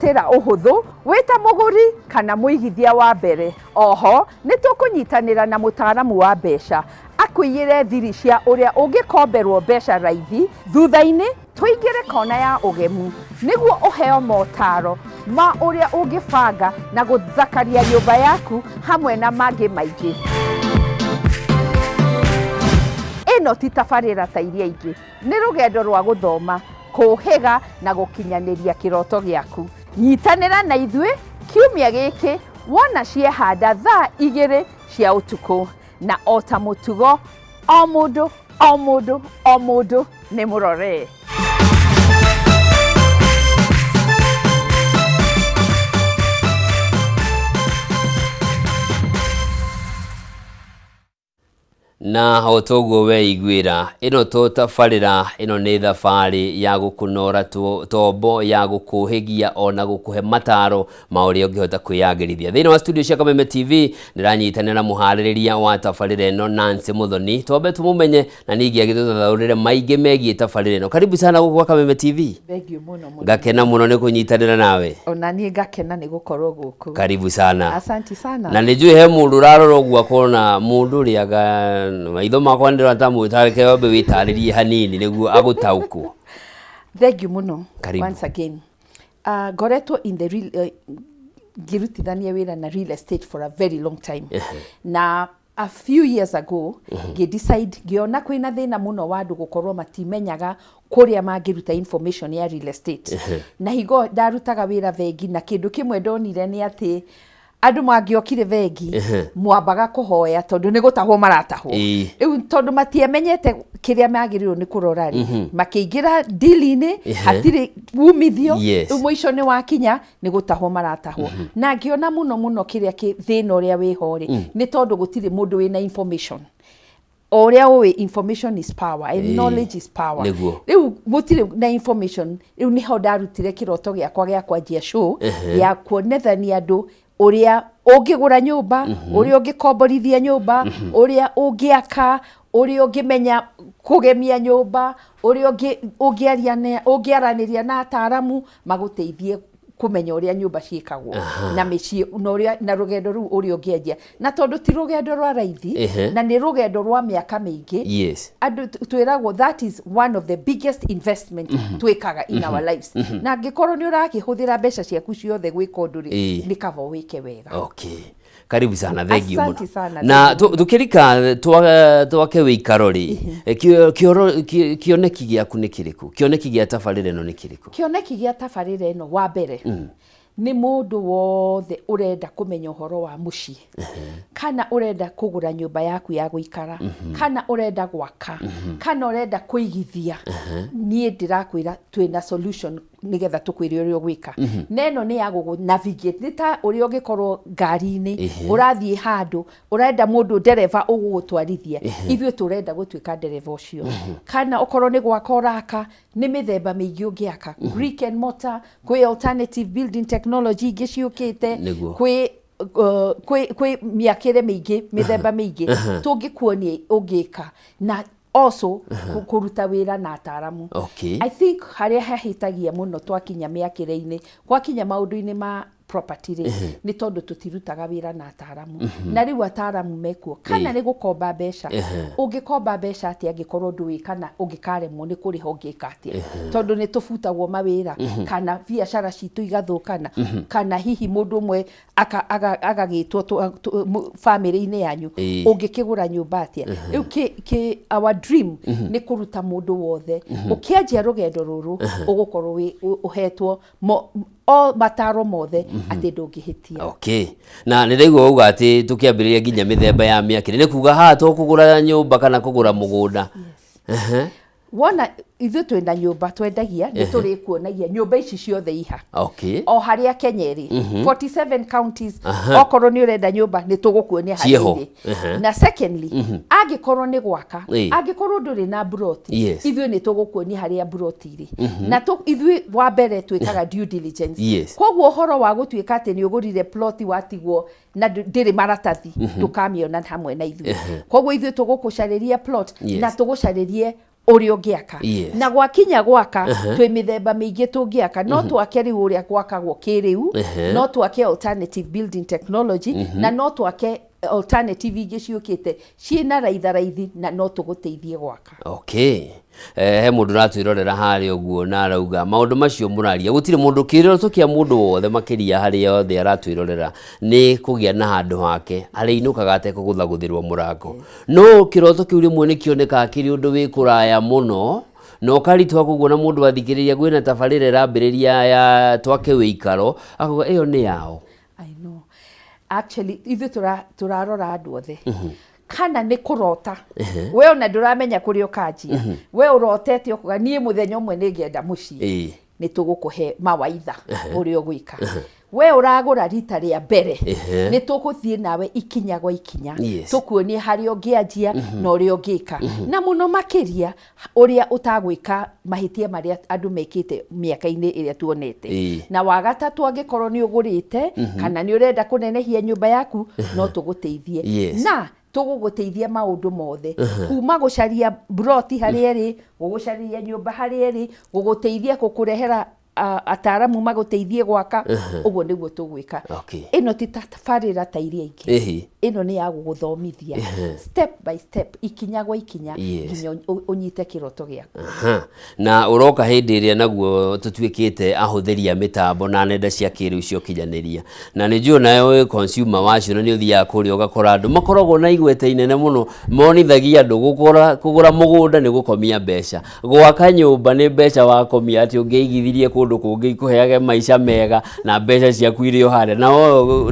tira uhuthu wita muguri kana muigithia wa mbere. Oho nitukunyitanira na mutaaramu wa mbeca akwiyire thiri cia uria ungikomberwo mbeca raithi thutha-ini tuingire kona ya ugemu niguo uheo motaro ma uria ungibanga na guthakaria nyumba yaku hamwe na mangi maingi. Ino ti tabarĩra ta iria ingĩ, nĩ rũgendo rwa gũthoma, kũũhĩga na gũkinyaniria kĩroto gĩaku. Nyitanĩra na ithuĩ kiumia gĩkĩ wona ciehanda thaa 2 cia ũtukũ, na o ta mũtugo o mũndũ nĩ mũrore. Na hotoguo weiguira ino tabarĩra ino nĩ thabarĩ ya gũkũnora tombo ya gũkũhĩgia ona gũkũhe mataro ma ũrĩa ũngĩhota kwĩyagĩrithia. Thĩinĩ wa studio cia Kameme TV nĩranyitanĩra mũharĩrĩria wa tabarĩra ino Nancy Muthoni, twambe tũmũmenye na ningĩ agĩtũthathaũrĩre maingĩ megiĩ tabarĩra ino. Karibu sana gũkũ Kameme TV. Thengiũ mũno. Ngakena mũno nĩ kũnyitanĩra nawe. Ona niĩ ngakena nĩ gũkorwo gũkũ. Karibu sana. Asante sana. Na nĩnjũĩ he mũndũ ũrarora ũguo akona mũndũ ũrĩa maitho makwa ndĩrona ta mũtareke wambe wĩtarĩrie hanini nĩguo agũtaũkwo. Thank you muno. Karibu. Once again. Ngoretwo in the real ngirutithania wĩra na real estate for a very long time. Na a few years ago decide ngiona kwĩna thĩna mũno wa andũ gũkorwo matimenyaga kũrĩa mangĩruta information ya real estate. Na higo ndarutaga wĩra vengi na kĩndũ kĩmwe ndonire nĩ atĩ andũ mangĩokire vengi mwambaga kũhoya tondũ nĩ gũtahwo maratahwo. Rĩu tondũ matiamenyete kĩrĩa magĩrĩirwo nĩ kũrora makĩingĩra deal-inĩ hatirĩ umithio, rĩu mũico nĩ wakinya nĩ gũtahwo maratahwo. Na ngĩona mũno kĩrĩa thĩna ũrĩa wĩho nĩ tondũ gũtirĩ mũndũ wĩna information. Oria ũĩ information is power and knowledge is power. Rĩu gũtirĩ na information, rĩu nĩho ndarutire kĩroto gĩakwa gĩa kwanjia show ya kuonethania andũ ũrĩa ũngĩgũra nyũmba, ũrĩa ũngĩkomborithia nyũmba, ũrĩa ũngĩaka, ũrĩa ũngĩmenya kũgemia nyũmba, ũrĩa ũngĩaranĩria na ataaramu magũteithie kumenya ũrĩa nyũmba ciĩkagwo na mĩciĩ na rũgendo rũu ũrĩa ũngĩendia. Na tondũ ti rũgendo rwa raithi na nĩ rũgendo rwa mĩaka mĩingĩ, andũ twĩragwo that is one of the biggest investment twĩkaga in our lives. Na angĩkorwo nĩ ũrakĩhũthĩra mbeca ciaku ciothe gwĩka ũndũ nĩ kaba wĩke wega. Okay. Karibu sana, thank you muno. Na tukirika twake wĩikaro rĩ, kĩoneki gĩaku nĩ kĩrĩkũ? Kĩoneki gĩa tabarĩra ĩno nĩ kĩrĩkũ? Kĩoneki gĩa tabarĩra ĩno wa mbere nĩ mũndũ wothe ũrenda kũmenya ũhoro wa mũciĩ, kana ũrenda kũgũra nyũmba yaku ya gũikara, kana ũrenda gwaka, kana ũrenda kũigithia. Niĩ ndĩrakwĩra twĩna solution nigetha tukwĩre ũrĩa ũgwĩka. Na ĩno nĩ ya navigate, nĩ ta ũrĩa ũngĩkorwo ngari-inĩ ũrathiĩ handũ ũrenda mũndũ ndereva ũgũgũtwarithia, ithuĩ tũrenda gũtuĩka ndereva ũcio. Kana ũkorwo nĩ gwaka ũraka, nĩ mĩthemba mĩingĩ ũngĩaka, brick and mortar, kwĩ alternative building technology ingĩ ciũkĩte, kwĩ mĩakĩre mĩingĩ, mĩthemba mĩingĩ tũngĩkuonia ũngĩka. Na also kuruta wĩra na ataaramu. I think harĩa hahĩtagia mũno twakinya mĩakĩre-inĩ, gwakinya maũndũ-inĩ ma property nĩ tondũ tũtirutaga wĩra na ataaramu. Na rĩu ataaramu mekuo, kana nĩ gũkomba mbeca. Ũngĩkomba mbeca atĩa angĩkorwo ndũĩ kana ũngĩkaremwo nĩ kũrĩha ũngĩka atĩa? Tondũ nĩ tũbutagwo mawĩra, kana biacara citũ igathũkana, kana hihi mũndũ ũmwe agagĩtwo family-inĩ yanyu ũngĩkĩgũra nyũmba atĩa? Rĩu our dream nĩ kũruta mũndũ wothe ũkĩanjia rũgendo rũrũ ũgũkorwo ũhetwo o mataro mothe atĩ ndũngĩhĩtia. Okay. Na nĩraigua uga atĩ tũkĩambĩrĩria nginya mĩthemba ya mĩakĩre, nĩ kuga haha tũkũgũra nyũmba kana kũgũra mũgũnda? Wona ithuĩ twĩna nyũmba twendagia, nĩ tũrĩkuonagia nyũmba ici ciothe iha. O harĩa Kenya ĩrĩ 47 counties, okorwo nĩ ũrenda nyũmba nĩ tũgũkuonia harĩa ĩrĩ. Na secondly, angĩkorwo nĩ gwaka, angĩkorwo ndũrĩ na plot, ithuĩ nĩ tũgũkuonia harĩa plot irĩ. Na ithuĩ wa mbere twĩkaga due diligence. Koguo ũhoro wa gũtuĩka atĩ nĩ ũgũrire plot watigwo na ndĩrĩ maratathi ndũkamĩona hamwe na ithuĩ. Koguo ithuĩ tũgũkũcarĩria plot na tũgũcarĩrie uria ungiaka na gwakinya gwaka twi mithemba mingi tungiaka no twake riu uria gwakagwo kiriu no twake alternative building technology na no twake alternative ingi ciukite ciina raithi na no tuguteithie gwaka. Okay. He mundu ratwirorera hari uguo na arauga maundu macio muraria gutire mundu kiroto kia mundu wothe makiria hari yothe aratwirorera ni kugia na handu hake ari inukaga ate kuguthaguthirwo murango no kiroto kiu rimwe ni kioneka kiri undu wi kuraya muno no karitwa kuguona mundu athikiriria gwina tabarire rambiriria ya twake wikaro akuga iyo ni yao. I know actually ithu turarora andu othe kana ni kurota we ona nduramenya kuri ukajia we urotete ukuga nie muthenya umwe ningienda mucii ni tugukuhe mawaitha uri ugwika we uragura rita ria mbere ni tuguthie nawe ikinya gwa ikinya tukuonie hari ungianjia na uri ungika na muno makiria uria utagwika mahitia maria andu mekite miaka-ini iria tuonete na wagatatu angikorwo ni ugurite kana ni urenda kunenehia nyumba yaku no tuguteithie na tuguguteithia maundu mothe kuma gucaria broti hari eri gugucaria nyumba hari eri guguteithia gukurehera ataramu maguteithie gwaka uguo niguo tugwika. Ino ti tabarira ta iria ingi ino ni ya guguthomithia step by step ikinya gwa ikinya nginya unyite kiroto giaku. Na uroka hindi iria naguo tutwikite ahuthiria mitambo na nenda cia kiriu cio kinyaniria na ni njuu nayo consumer wacio na ni uthia kuri ugakora andu makoragwo na igwete inene muno monithagia andu kugura mugunda ni gukomia mbeca gwaka nyumba ni mbeca wakomia ati ungeigithirie kundu kungi ikuheage maisha mega na mbeca ciaku irio hare na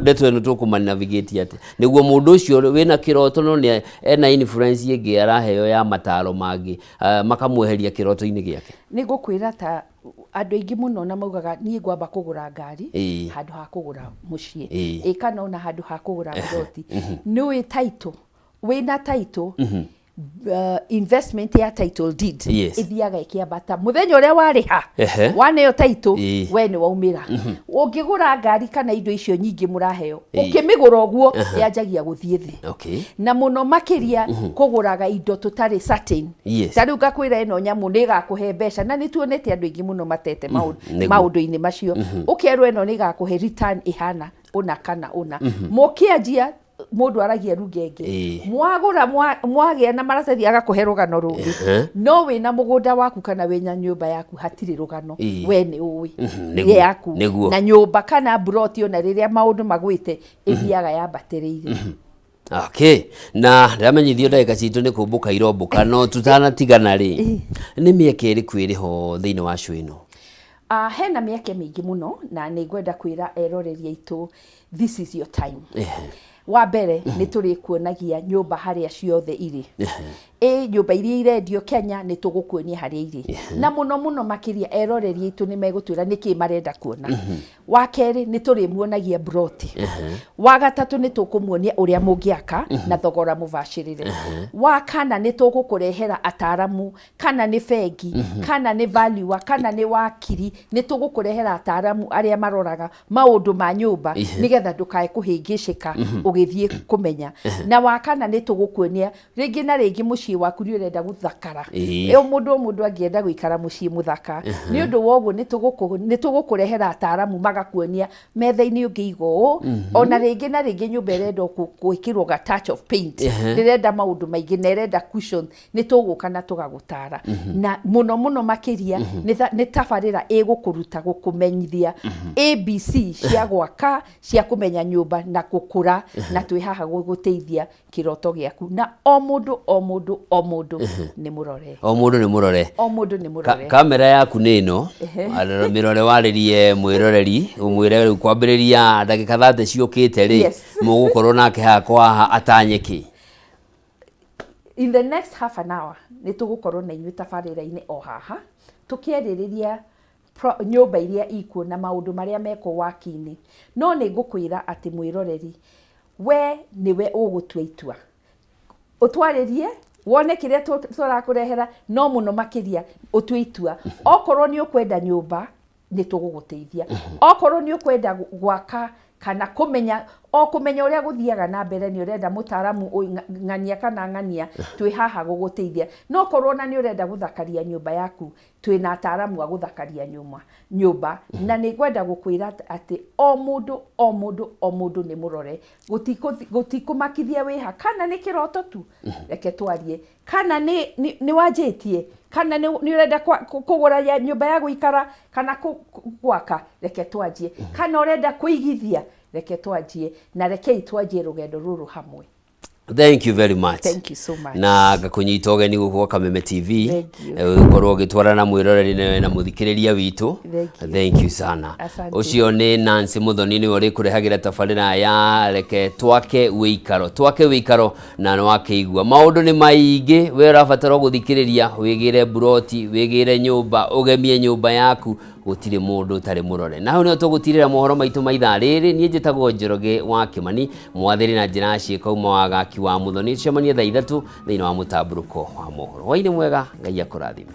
ndeto eno tukuma navigate ati niguo mundu ucio wina kiroto no ni ena influence ingi araheo ya mataro mangi makamweheria kiroto-ini giake. Nigukwira ta andu aingi muno na maugaga nie ngwamba kugura ngari handu ha kugura mucii kana ona handu ha kugura broti ni wi title wina title investment ya title deed ithiaga ikiambata muthenya uria wariha waneo title we ni waumira ungigura ngari kana indo icio nyingi muraheo ukimigura uguo yanjagia guthie thi na muno makiria kuguraga indo tutari certain tari ugakwira ino nyamu ni gakuhe mbeca na ni tuonete andu aingi muno matete maundu-ini macio ukerwo ino ni gakuhe return ihana una kana una mukianjia mundu aragia rugenge mwagura mwagia na maratathi agakuhe rugano rungi no wina mugunda waku kana wenya nyumba yaku hatiri rugano we ni uwi yaku na nyumba kana broti ona riria maundu magwite ithiaga yambatirire. Okay, na ndamenyithio ndagika citu ni kumbuka irombuka no tutanatigana ri ni mieke iriku iriho thiini wa show ino. Hena mieke mingi muno na ni ngwenda kwira eroreri aitu this is your time. Wa mbere ni turi kuonagia nyumba haria ciothe iri nyumba iria irendio Kenya ni tugukuonia haria iri na muno makiria eroreri aitu ni megutwira niki marenda kuona. Wa keri ni turi muonagia broti wa gatatu ni tukumuonia uria mungiaka na thogora mubashirire wa kana ni tugukurehera ataramu kana ni bengi kana ni value kana ni wakiri ni tugukurehera ataramu aria maroraga maundu ma nyumba nigetha ndukae kuhingicika ugithie kumenya na wa kana ni tugukuonia ringi na ringi mucii waku ni urenda guthakara mundu angienda guikara mucii muthaka ni undu woguo ni tugukurehera ataramu magakuonia metha-ini ungiigo ona ringi na ringi nyumba irenda gwikirwo ga touch of paint ndirenda maundu maingi na irenda cushion ni tuguka na tugagutara na muno makiria ni tabarira igukuruta gukumenyithia ABC cia gwaka cia kumenya nyumba na gukura na twi haha guguteithia kiroto giaku na o mundu ni murore kamera yaku ni ino mirore waririe mwiroreri umwire kwambiriria ndagika 30 ciukite ri mugukorwo nake hakwa atanyeki. In the next half an hour ni tugukorwo na inyu tabarira-ini o haha tukiaririria nyumba iria ikuo na maundu maria meko waki-ini no ni ngukwira ati mwiroreri we niwe ugutua itua utwaririe wone kiria turakurehera no muno makiria utue itua okorwo ni ukwenda nyumba ni tuguguteithia okorwo ni ukwenda gwaka kana kumenya o kumenya uria guthiaga na mbere ni urenda mutaramu ng'ania kana ng'ania twi haha guguteithia no korwo na ni urenda guthakaria nyumba yaku twi na ataramu a guthakaria nyumba na ni gwenda gukwira ati o mundu ni murore gutikumakithia wiha kana ni kiroto tu reke twarie kana ni wajitie kana ni urenda kugura nyumba ya guikara kana gwaka reke twanjie kana urenda kuigithia reke twanjie na reke twanjie rugendo ruru hamwe. Thank you very much. Thank you so much. Na ngakunyita ugeni guku Kameme TV. Ukorwo gitwarana mwiroreri na muthikiriria witu. Thank you sana. Ucio ni Nancy Muthoni ni uri kurehagira tabarira ya reke twake wikaro na no akeigua maundu ni maingi we urabatara guthikiriria wigire broti wigire nyumba ugemie nyumba yaku gutire mundu utari murore naho ni tugutirira mohoro maitu maitha riri nie njitagwo Njoroge wa Kimani mwathiri na njira ciiko uma wa gaki wa Muthoni cemanie thaa 3 thiini wa mutamburuko wa mohoro waini mwega ngai akurathime.